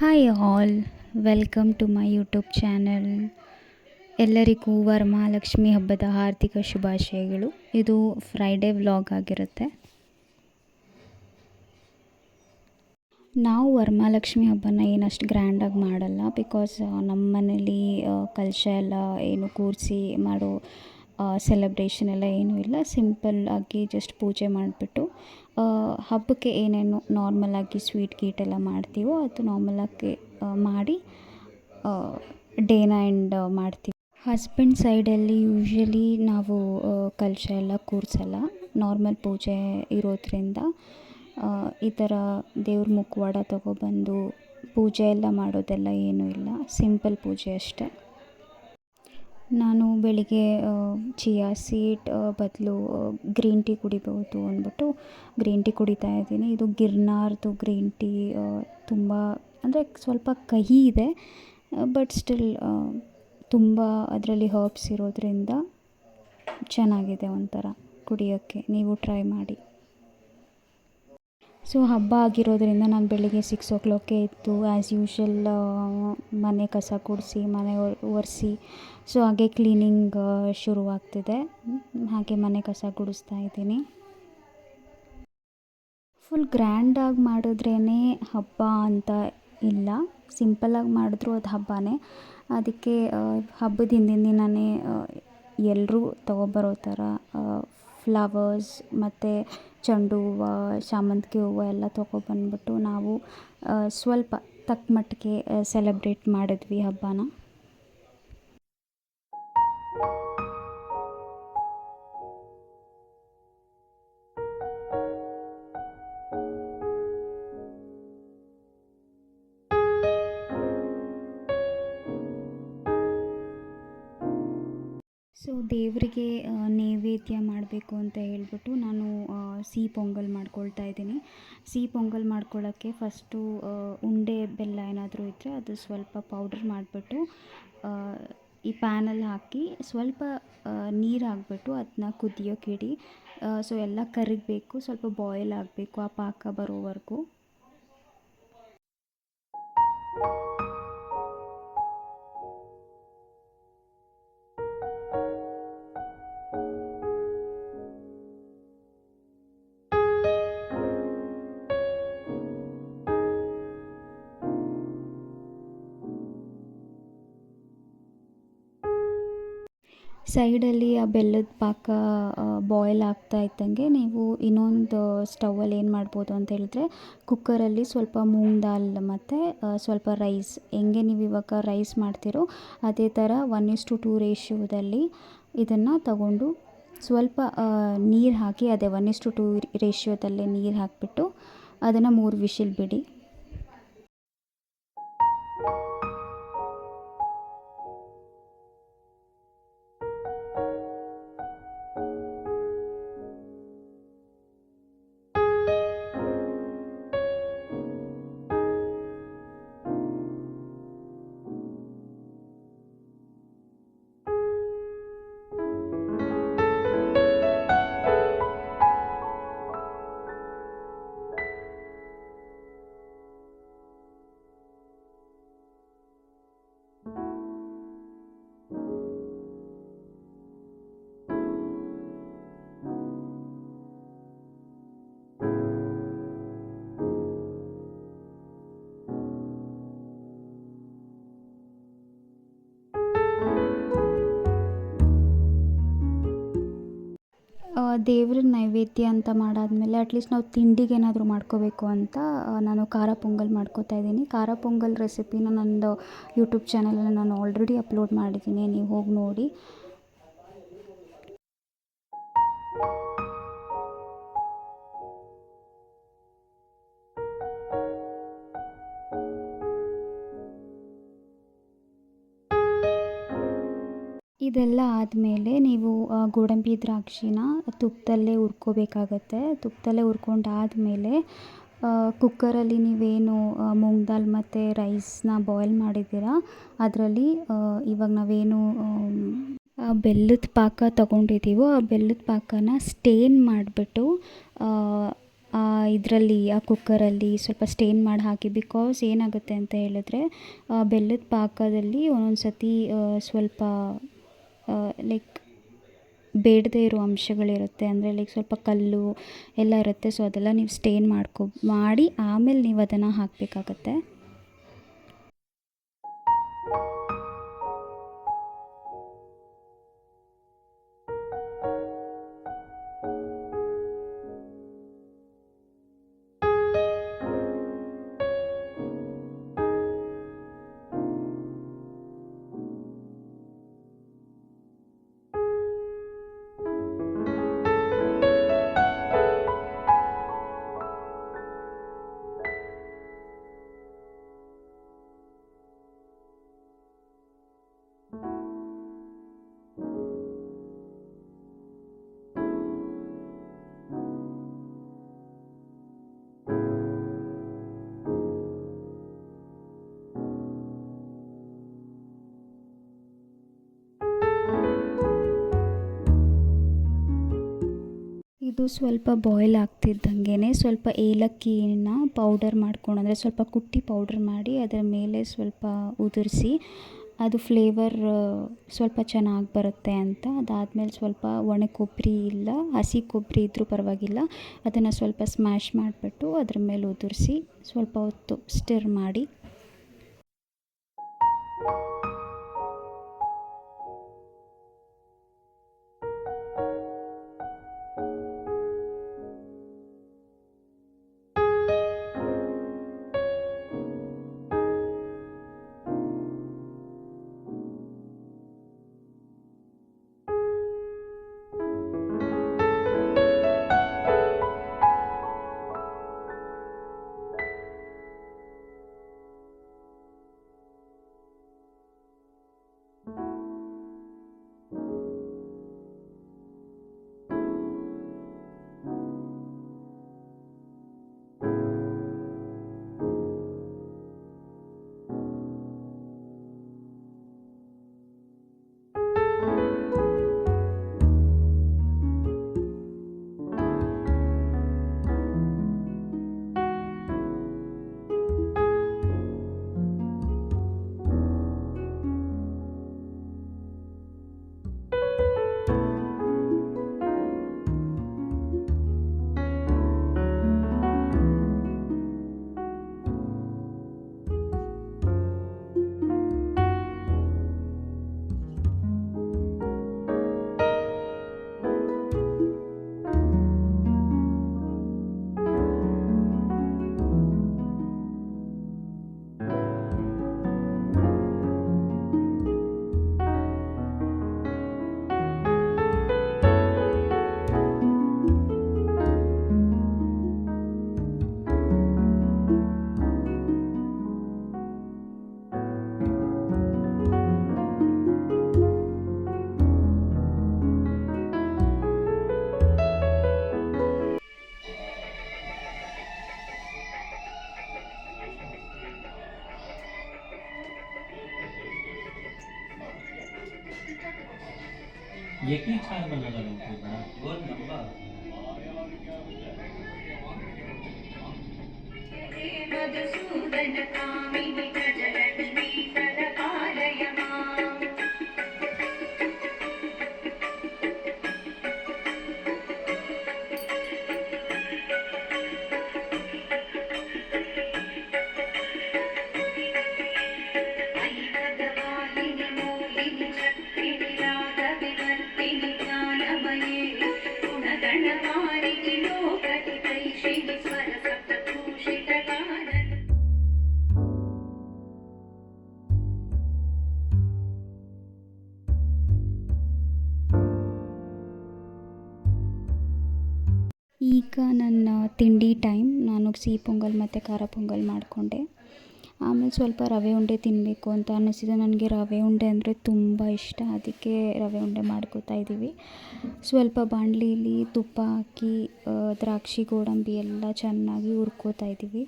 Hi all, welcome to my YouTube channel. ಎಲ್ಲರಿಗೂ ವರಮಹಾಲಕ್ಷ್ಮಿ ಹಬ್ಬದ ಹಾರ್ದಿಕ ಶುಭಾಶಯಗಳು. ಇದು ಫ್ರೈಡೇ ವ್ಲಾಗ್ ಆಗಿರುತ್ತೆ. ನಾವು ವರಮಹಾಲಕ್ಷ್ಮಿ ಹಬ್ಬನ ಏನಷ್ಟು ಗ್ರ್ಯಾಂಡಾಗಿ ಮಾಡಲ್ಲ, ಬಿಕಾಸ್ ನಮ್ಮ ಮನೇಲಿ ಕಲಶ ಎಲ್ಲ ಏನು ಕೂರಿಸಿ ಮಾಡೋ ಸೆಲೆಬ್ರೇಷನ್ ಎಲ್ಲ ಏನೂ ಇಲ್ಲ. ಸಿಂಪಲ್ಲಾಗಿ ಜಸ್ಟ್ ಪೂಜೆ ಮಾಡಿಬಿಟ್ಟು ಹಬ್ಬಕ್ಕೆ ಏನೇನು ನಾರ್ಮಲಾಗಿ ಸ್ವೀಟ್ ಗೀಟೆಲ್ಲ ಮಾಡ್ತೀವೋ ಅದು ನಾರ್ಮಲಾಗಿ ಮಾಡಿ ಡೇನ ಎಂಡ್ ಮಾಡ್ತೀವಿ. ಹಸ್ಬೆಂಡ್ ಸೈಡಲ್ಲಿ ಯೂಶ್ವಲಿ ನಾವು ಕಲಶ ಎಲ್ಲ ಕೂರಿಸಲ್ಲ. ನಾರ್ಮಲ್ ಪೂಜೆ ಇರೋದ್ರಿಂದ ಈ ಥರ ದೇವ್ರ ಮುಖವಾಡ ತೊಗೊಬಂದು ಪೂಜೆ ಎಲ್ಲ ಮಾಡೋದೆಲ್ಲ ಏನೂ ಇಲ್ಲ, ಸಿಂಪಲ್ ಪೂಜೆ ಅಷ್ಟೆ. ನಾನು ಬೆಳಿಗ್ಗೆ ಚಿಯಾ ಸೀಡ್ ಬದಲು ಗ್ರೀನ್ ಟೀ ಕುಡಿಬೋದು ಅಂದ್ಬಿಟ್ಟು ಗ್ರೀನ್ ಟೀ ಕುಡಿತಾ ಇದ್ದೀನಿ. ಇದು ಗಿರ್ನಾರ್ದು ಗ್ರೀನ್ ಟೀ ತುಂಬ ಅಂದರೆ ಸ್ವಲ್ಪ ಕಹಿ ಇದೆ, ಬಟ್ ಸ್ಟಿಲ್ ತುಂಬ ಅದರಲ್ಲಿ ಹರ್ಬ್ಸ್ ಇರೋದ್ರಿಂದ ಚೆನ್ನಾಗಿದೆ ಒಂಥರ ಕುಡಿಯೋಕ್ಕೆ. ನೀವು ಟ್ರೈ ಮಾಡಿ. ಸೊ ಹಬ್ಬ ಆಗಿರೋದ್ರಿಂದ ನಾನು ಬೆಳಿಗ್ಗೆ 6 o'clockಗೆ ಎದ್ದು ಆ್ಯಸ್ ಯೂಶ್ವಲ್ ಮನೆ ಕಸ ಗುಡಿಸಿ ಮನೆ ಒರೆಸಿ, ಸೊ ಹಾಗೆ ಕ್ಲೀನಿಂಗ್ ಶುರುವಾಗ್ತಿದೆ. ಹಾಗೆ ಮನೆ ಕಸ ಗುಡಿಸ್ತಾ ಇದ್ದೀನಿ. ಫುಲ್ ಗ್ರ್ಯಾಂಡಾಗಿ ಮಾಡಿದ್ರೇ ಹಬ್ಬ ಅಂತ ಇಲ್ಲ, ಸಿಂಪಲ್ಲಾಗಿ ಮಾಡಿದ್ರೂ ಅದು ಹಬ್ಬನೇ. ಅದಕ್ಕೆ ಹಬ್ಬದ ಹಿಂದಿನ ದಿನವೇ ಎಲ್ಲರೂ ತೊಗೊಬರೋ ಥರ ಫ್ಲವರ್ಸ್ ಮತ್ತು ಚೆಂಡು ಹೂವು, ಶಾಮಂತಿಗೆ ಹೂವು ಎಲ್ಲ ತೊಗೊಬಂದ್ಬಿಟ್ಟು ನಾವು ಸ್ವಲ್ಪ ತಕ್ಕ ಮಟ್ಟಿಗೆ ಸೆಲೆಬ್ರೇಟ್ ಮಾಡಿದ್ವಿ ಹಬ್ಬನ. ಸೊ ದೇವರಿಗೆ ನೈವೇದ್ಯ ಮಾಡಬೇಕು ಅಂತ ಹೇಳ್ಬಿಟ್ಟು ನಾನು ಸಿಹಿ ಪೊಂಗಲ್ ಮಾಡ್ಕೊಳ್ತಾ ಇದ್ದೀನಿ. ಸಿಹಿ ಪೊಂಗಲ್ ಮಾಡ್ಕೊಳ್ಳೋಕ್ಕೆ ಫಸ್ಟು ಉಂಡೆ ಬೆಲ್ಲ ಏನಾದರೂ ಇದ್ದರೆ ಅದು ಸ್ವಲ್ಪ ಪೌಡ್ರ್ ಮಾಡಿಬಿಟ್ಟು ಈ ಪ್ಯಾನಲ್ಲಿ ಹಾಕಿ ಸ್ವಲ್ಪ ನೀರು ಹಾಕ್ಬಿಟ್ಟು ಅದನ್ನ ಕುದಿಯೋಕ್ಕಿಡಿ. ಸೊ ಎಲ್ಲ ಕರಗಬೇಕು, ಸ್ವಲ್ಪ ಬಾಯ್ಲ್ ಆಗಬೇಕು, ಆ ಪಾಕ ಬರೋವರೆಗೂ. ಸೈಡಲ್ಲಿ ಆ ಬೆಲ್ಲದ ಪಾಕ ಬಾಯ್ಲ್ ಆಗ್ತಾ ಇದ್ದಂಗೆ ನೀವು ಇನ್ನೊಂದು ಸ್ಟವಲ್ಲಿ ಏನು ಮಾಡ್ಬೋದು ಅಂತ ಹೇಳಿದ್ರೆ, ಕುಕ್ಕರಲ್ಲಿ ಸ್ವಲ್ಪ ಮೂಂಗ್ ದಾಲ್ ಮತ್ತು ಸ್ವಲ್ಪ ರೈಸ್, ಹೆಂಗೆ ನೀವು ಇವಾಗ ರೈಸ್ ಮಾಡ್ತೀರೋ ಅದೇ ಥರ 1:2 ರೇಷ್ಯೋದಲ್ಲಿ ಇದನ್ನು ತಗೊಂಡು ಸ್ವಲ್ಪ ನೀರು ಹಾಕಿ, ಅದೇ 1:2 ರೇಷ್ಯೋದಲ್ಲೇ ನೀರು ಹಾಕಿಬಿಟ್ಟು ಅದನ್ನು 3 ವಿಷಿಲ್ ಬಿಡಿ. ದೇವ್ರ ನೈವೇದ್ಯ ಅಂತ ಮಾಡಾದಮೇಲೆ ಅಟ್ಲೀಸ್ಟ್ ನಾವು ತಿಂಡಿಗೆ ಏನಾದರೂ ಮಾಡ್ಕೋಬೇಕು ಅಂತ ನಾನು ಖಾರ ಪೊಂಗಲ್ ಮಾಡ್ಕೋತಾ ಇದ್ದೀನಿ. ಖಾರ ಪೊಂಗಲ್ ರೆಸಿಪಿನ ನನ್ನದು ಯೂಟ್ಯೂಬ್ ಚಾನಲಲ್ಲಿ ನಾನು ಆಲ್ರೆಡಿ ಅಪ್ಲೋಡ್ ಮಾಡಿದ್ದೀನಿ, ನೀವು ಹೋಗಿ ನೋಡಿ. ಇದೆಲ್ಲ ಆದಮೇಲೆ ನೀವು ಗೋಡಂಬಿ ದ್ರಾಕ್ಷಿನ ತುಪ್ಪದಲ್ಲೇ ಹುರ್ಕೋಬೇಕಾಗತ್ತೆ. ತುಪ್ಪದಲ್ಲೇ ಹುರ್ಕೊಂಡಾದಮೇಲೆ ಕುಕ್ಕರಲ್ಲಿ ನೀವೇನು ಮೂಂಗ್ ದಾಲ್ ಮತ್ತು ರೈಸ್ನ ಬಾಯ್ಲ್ ಮಾಡಿದ್ದೀರ ಅದರಲ್ಲಿ ಇವಾಗ ನಾವೇನು ಬೆಲ್ಲದ ಪಾಕ ತಗೊಂಡಿದ್ದೀವೋ ಆ ಬೆಲ್ಲದ ಪಾಕನ ಸ್ಟೇನ್ ಮಾಡಿಬಿಟ್ಟು ಆ ಇದರಲ್ಲಿ ಆ ಕುಕ್ಕರಲ್ಲಿ ಸ್ವಲ್ಪ ಸ್ಟೇನ್ ಮಾಡಿ ಹಾಕಿ. ಬಿಕಾಸ್ ಏನಾಗುತ್ತೆ ಅಂತ ಹೇಳಿದ್ರೆ ಬೆಲ್ಲದ ಪಾಕದಲ್ಲಿ ಒಂದೊಂದು ಸತಿ ಸ್ವಲ್ಪ ಲೈಕ್ ಬೇಡದೇ ಇರೋ ಅಂಶಗಳಿರುತ್ತೆ. ಅಂದರೆ ಲೈಕ್ ಸ್ವಲ್ಪ ಕಲ್ಲು ಎಲ್ಲ ಇರುತ್ತೆ. ಸೊ ಅದೆಲ್ಲ ನೀವು ಸ್ಟೇನ್ ಮಾಡಿ ಆಮೇಲೆ ನೀವು ಅದನ್ನು ಹಾಕಬೇಕಾಗತ್ತೆ. ಇದು ಸ್ವಲ್ಪ ಬಾಯ್ಲ್ ಆಗ್ತಿದ್ದಂಗೆ ಸ್ವಲ್ಪ ಏಲಕ್ಕಿನ ಪೌಡರ್ ಮಾಡ್ಕೊಂಡು, ಅಂದರೆ ಸ್ವಲ್ಪ ಕುಟ್ಟಿ ಪೌಡ್ರ್ ಮಾಡಿ ಅದರ ಮೇಲೆ ಸ್ವಲ್ಪ ಉದುರಿಸಿ, ಅದು ಫ್ಲೇವರ್ ಸ್ವಲ್ಪ ಚೆನ್ನಾಗಿ ಬರುತ್ತೆ ಅಂತ. ಅದಾದಮೇಲೆ ಸ್ವಲ್ಪ ಒಣ ಕೊಬ್ಬರಿ ಇಲ್ಲ ಹಸಿ ಕೊಬ್ಬರಿ ಇದ್ದರೂ ಪರವಾಗಿಲ್ಲ, ಅದನ್ನು ಸ್ವಲ್ಪ ಸ್ಮ್ಯಾಶ್ ಮಾಡಿಬಿಟ್ಟು ಅದ್ರ ಮೇಲೆ ಉದುರಿಸಿ ಸ್ವಲ್ಪ ಹೊತ್ತು ಸ್ಟಿರ್ ಮಾಡಿ. यकी छान बनायला लागतो बडा वर नंबर मधुसूदन कामिनी गजलक्ष्मी सदपालय मां ಈಗ ನನ್ನ ತಿಂಡಿ ಟೈಮ್. ನಾನು ಸಿಹಿ ಪೊಂಗಲ್ ಮತ್ತು ಖಾರ ಪೊಂಗಲ್ ಮಾಡಿಕೊಂಡೆ. ಆಮೇಲೆ ಸ್ವಲ್ಪ ರವೆ ಉಂಡೆ ತಿನ್ನಬೇಕು ಅಂತ ಅನ್ನಿಸಿದೆ. ನನಗೆ ರವೆ ಉಂಡೆ ಅಂದರೆ ತುಂಬ ಇಷ್ಟ, ಅದಕ್ಕೆ ರವೆ ಉಂಡೆ ಮಾಡ್ಕೋತಾ ಇದ್ದೀವಿ. ಸ್ವಲ್ಪ ಬಾಣಲಿಲಿ ತುಪ್ಪ ಹಾಕಿ ದ್ರಾಕ್ಷಿ ಗೋಡಂಬಿ ಎಲ್ಲ ಚೆನ್ನಾಗಿ ಹುರ್ಕೋತಾ ಇದ್ದೀವಿ.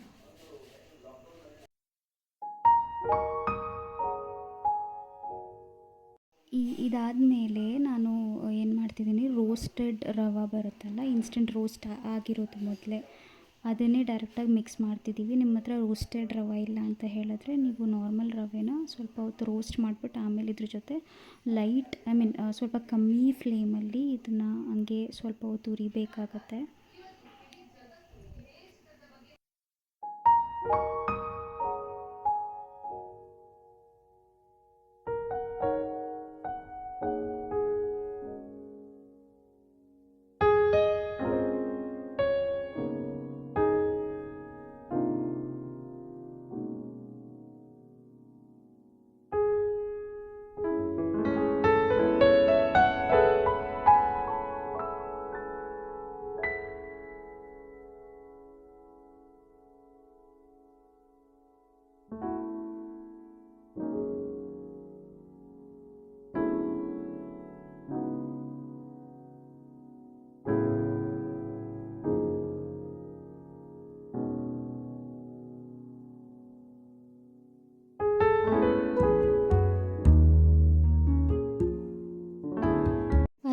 ಇದಾದಮೇಲೆ ನಾನು ಏನು ಮಾಡ್ತಿದ್ದೀನಿ, ರೋಸ್ಟೆಡ್ ರವೆ ಬರುತ್ತಲ್ಲ, ಇನ್ಸ್ಟೆಂಟ್ ರೋಸ್ಟ್ ಆಗಿರೋದು ಮೊದಲೇ ಅದನ್ನೇ ಡೈರೆಕ್ಟಾಗಿ ಮಿಕ್ಸ್ ಮಾಡ್ತಿದ್ದೀವಿ. ನಿಮ್ಮ ಹತ್ರ ರೋಸ್ಟೆಡ್ ರವೆ ಇಲ್ಲ ಅಂತ ಹೇಳಿದ್ರೆ ನೀವು ನಾರ್ಮಲ್ ರವೆನ ಸ್ವಲ್ಪ ಹೊತ್ತು ರೋಸ್ಟ್ ಮಾಡಿಬಿಟ್ಟು ಆಮೇಲೆ ಇದ್ರ ಜೊತೆ ಸ್ವಲ್ಪ ಕಮ್ಮಿ ಫ್ಲೇಮಲ್ಲಿ ಇದನ್ನು ಹಂಗೆ ಸ್ವಲ್ಪ ಹೊತ್ತು ಹುರಿಬೇಕಾಗತ್ತೆ.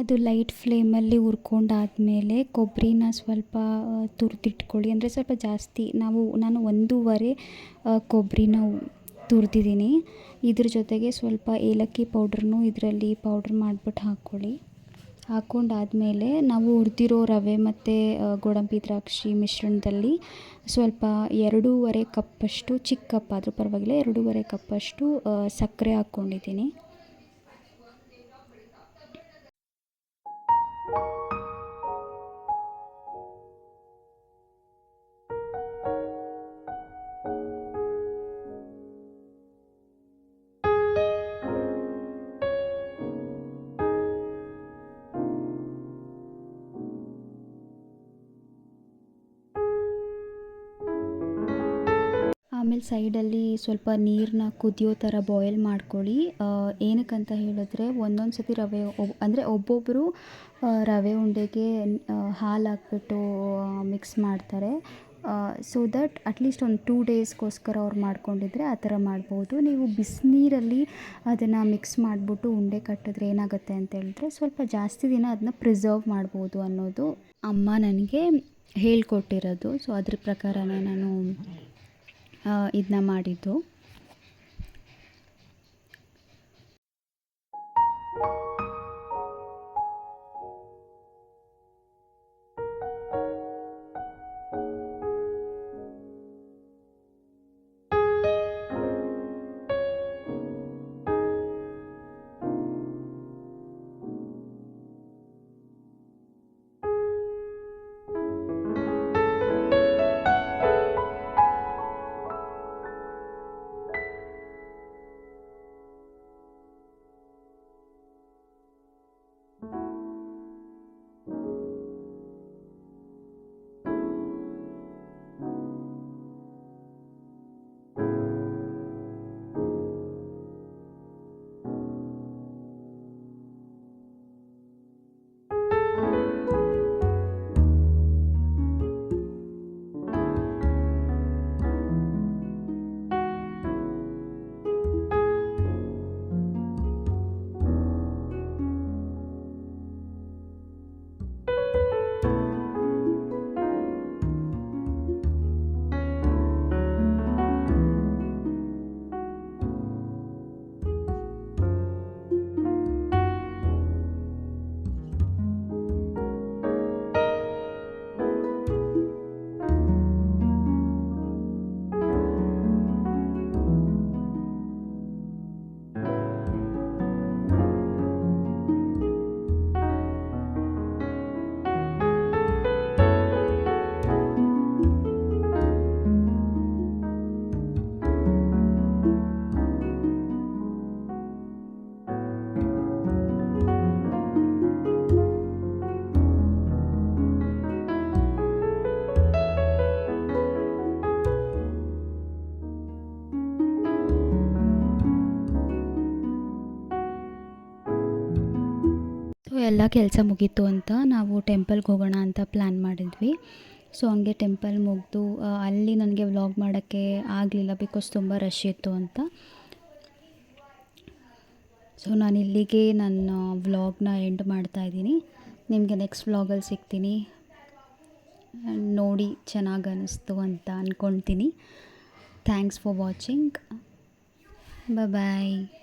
ಅದು ಲೈಟ್ ಫ್ಲೇಮಲ್ಲಿ ಹುರ್ಕೊಂಡಾದ್ಮೇಲೆ ಕೊಬ್ಬರಿನ ಸ್ವಲ್ಪ ತುರಿದಿಟ್ಕೊಳ್ಳಿ. ಅಂದರೆ ಸ್ವಲ್ಪ ಜಾಸ್ತಿ ನಾನು 1.5 ಕೊಬ್ಬರಿನ ತುರಿದಿದ್ದೀನಿ. ಇದ್ರ ಜೊತೆಗೆ ಸ್ವಲ್ಪ ಏಲಕ್ಕಿ ಪೌಡ್ರನ್ನೂ ಇದರಲ್ಲಿ ಪೌಡ್ರ್ ಮಾಡಿಬಿಟ್ಟು ಹಾಕ್ಕೊಳ್ಳಿ. ಹಾಕ್ಕೊಂಡಾದ್ಮೇಲೆ ನಾವು ಹುರಿದಿರೋ ರವೆ ಮತ್ತು ಗೋಡಂಬಿ ದ್ರಾಕ್ಷಿ ಮಿಶ್ರಣದಲ್ಲಿ ಸ್ವಲ್ಪ 2.5 ಕಪ್ಪಷ್ಟು, ಚಿಕ್ಕ ಕಪ್ ಆದರೂ ಪರವಾಗಿಲ್ಲ, 2.5 ಕಪ್ಪಷ್ಟು ಸಕ್ಕರೆ ಹಾಕ್ಕೊಂಡಿದ್ದೀನಿ. ಆಮೇಲೆ ಸೈಡಲ್ಲಿ ಸ್ವಲ್ಪ ನೀರನ್ನ ಕುದಿಯೋ ಥರ ಬಾಯ್ಲ್ ಮಾಡ್ಕೊಳ್ಳಿ. ಏನಕ್ಕಂತ ಹೇಳಿದ್ರೆ ಒಂದೊಂದು ಸತಿ ಅಂದರೆ ಒಬ್ಬೊಬ್ಬರು ರವೆ ಉಂಡೆಗೆ ಹಾಲು ಹಾಕ್ಬಿಟ್ಟು ಮಿಕ್ಸ್ ಮಾಡ್ತಾರೆ. ಸೊ ದಟ್ ಅಟ್ಲೀಸ್ಟ್ ಒಂದು 2 ಡೇಸ್ಗೋಸ್ಕರ ಅವ್ರು ಮಾಡ್ಕೊಂಡಿದ್ರೆ ಆ ಥರ ಮಾಡ್ಬೋದು. ನೀವು ಬಿಸಿನೀರಲ್ಲಿ ಅದನ್ನು ಮಿಕ್ಸ್ ಮಾಡಿಬಿಟ್ಟು ಉಂಡೆ ಕಟ್ಟಿದ್ರೆ ಏನಾಗುತ್ತೆ ಅಂತ ಹೇಳಿದ್ರೆ ಸ್ವಲ್ಪ ಜಾಸ್ತಿ ದಿನ ಅದನ್ನ ಪ್ರಿಸರ್ವ್ ಮಾಡ್ಬೋದು ಅನ್ನೋದು ಅಮ್ಮ ನನಗೆ ಹೇಳ್ಕೊಟ್ಟಿರೋದು. ಸೊ ಅದ್ರ ಪ್ರಕಾರನೇ ನಾನು ಇದನ್ನ ಮಾಡಿದ್ದು. ಎಲ್ಲ ಕೆಲಸ ಮುಗೀತು ಅಂತ ನಾವು ಟೆಂಪಲ್ಗೆ ಹೋಗೋಣ ಅಂತ ಪ್ಲ್ಯಾನ್ ಮಾಡಿದ್ವಿ. ಸೊ ಹಂಗೆ ಟೆಂಪಲ್ ಮುಗಿದು ಅಲ್ಲಿ ನನಗೆ ವ್ಲಾಗ್ ಮಾಡೋಕ್ಕೆ ಆಗಲಿಲ್ಲ, ಬಿಕಾಸ್ ತುಂಬ ರಶ್ ಇತ್ತು ಅಂತ. ಸೊ ನಾನು ಇಲ್ಲಿಗೆ ನನ್ನ ವ್ಲಾಗ್ನ ಎಂಡ್ ಮಾಡ್ತಾಯಿದ್ದೀನಿ. ನಿಮಗೆ ನೆಕ್ಸ್ಟ್ ವ್ಲಾಗಲ್ಲಿ ಸಿಗ್ತೀನಿ. ನೋಡಿ ಚೆನ್ನಾಗಿ ಅನ್ನಿಸ್ತು ಅಂತ ಅಂದ್ಕೊಳ್ತೀನಿ. Thanks for watching. ಬಾಯ್.